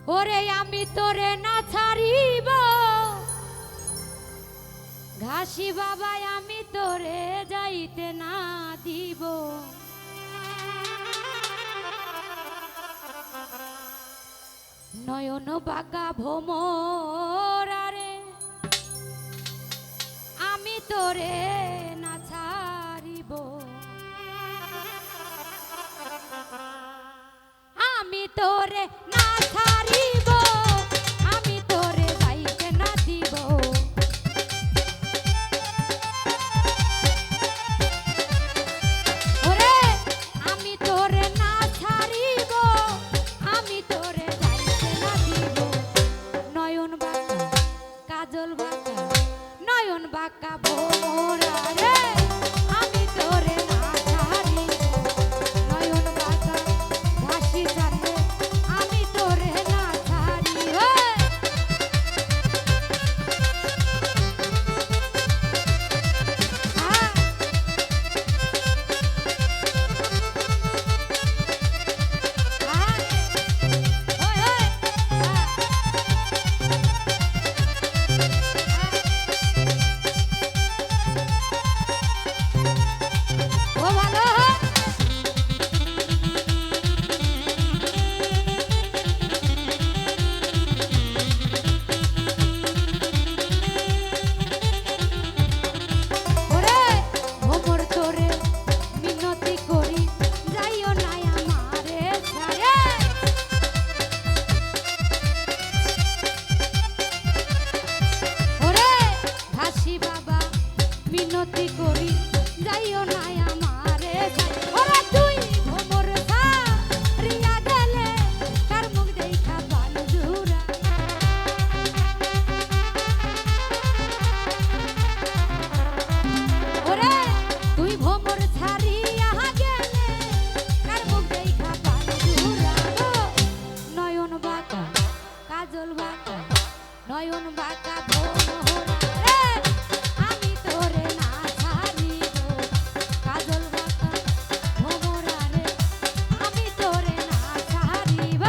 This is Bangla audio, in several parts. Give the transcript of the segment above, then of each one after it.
ওরে আমি তোরে না ছাড়িব ঘাসি বাবাই আমি তোরে যাইতে না দিব নয়ন বাঁকা ভোমরারে আমি তোরে না ছাড়িব আমি তোরে না ছাড়িব আমি তোরে যাইতে না দিব ওরে আমি তোরে না ছাড়িব আমি তোরে যাইতে না দিব নয়ন বাঁকা কাজল বাঁকা নয়ন বাঁকা ভোমরা রে আমি তোরে না ছাড়িব নয়ন বাঁকা ঘাসি ছাড়লে আমি তোরে না ছাড়িব মিনতি করি যাইও না আমারে ওরে তুই ভোমর ছাড়িয়া গেলে কার মুখ দেখা বালুরা ওরে তুই ভোমর ছাড়িয়া গেলে কার মুখ দেখা বালুরা নয়ন বাঁকা কাজল বাঁকা নয়ন বাঁকা ভোমরা রে আমি তোরে না ছাড়িব কাজল বাঁকা ভোমরা রে আমি তোরে না ছাড়িব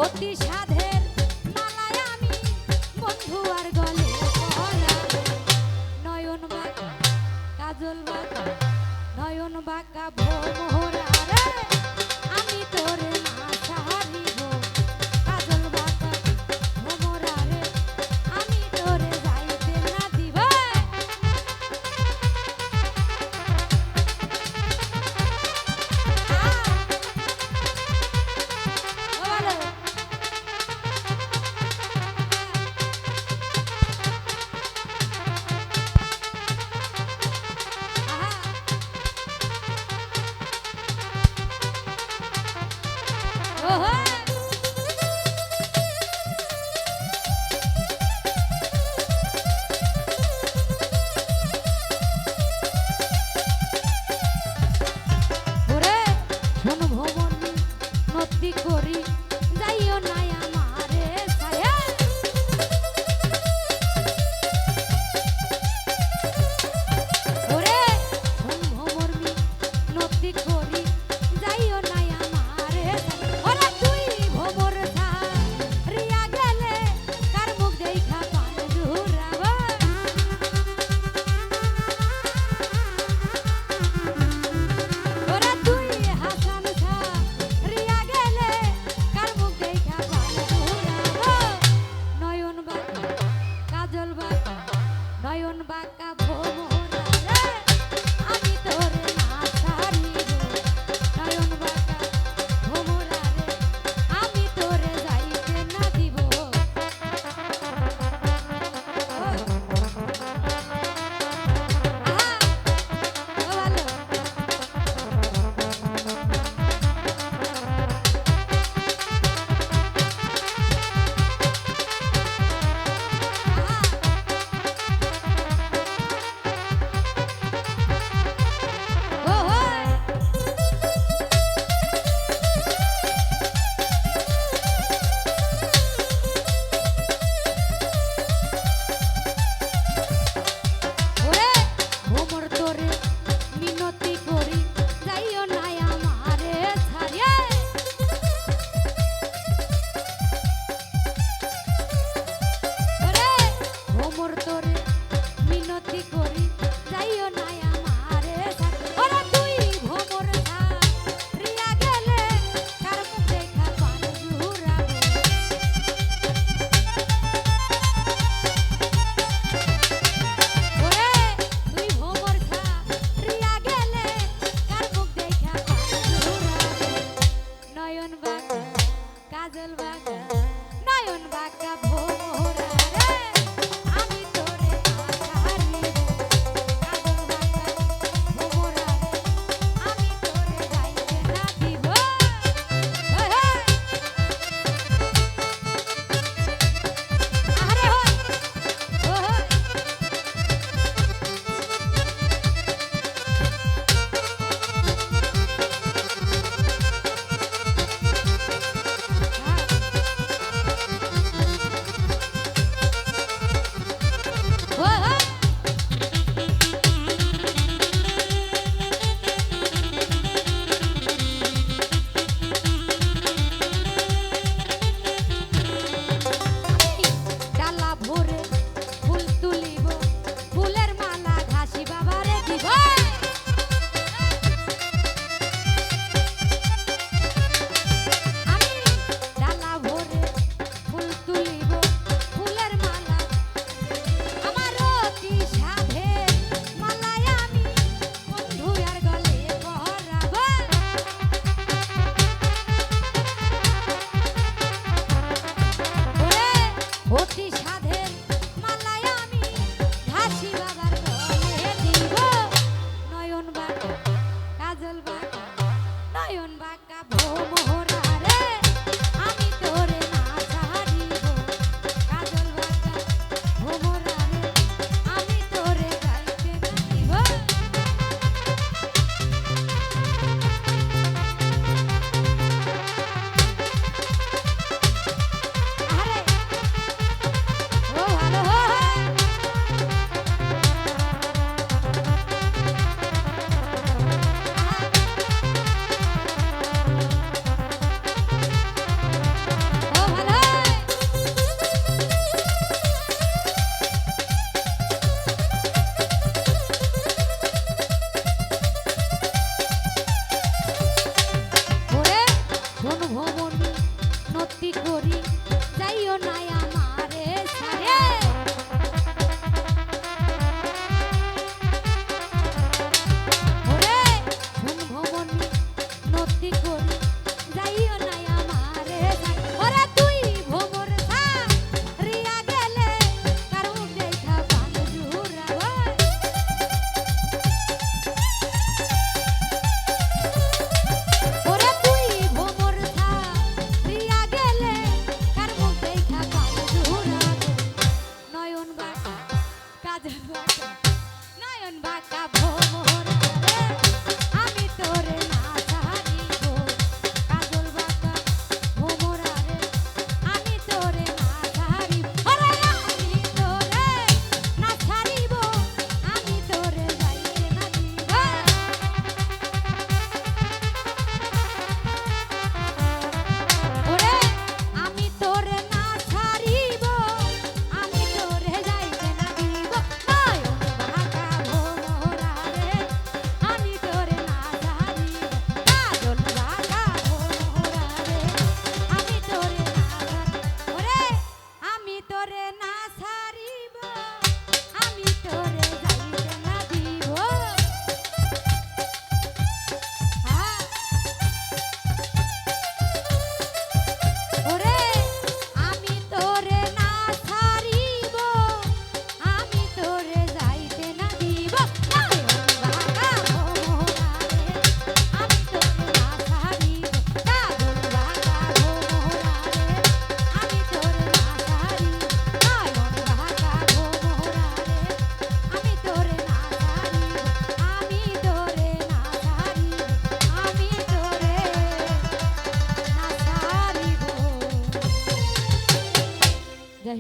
অতি সাধের মালায় আমি বন্ধু আর গলে নয়ন বাঁকা কাজল বাঁকা নয়ন বাঁকা ভোমরা রে আমি তোরে না ছাড়িব কাজল বাঁকা ভোমরা রে আমি তোরে যাইতে না দিব Oh,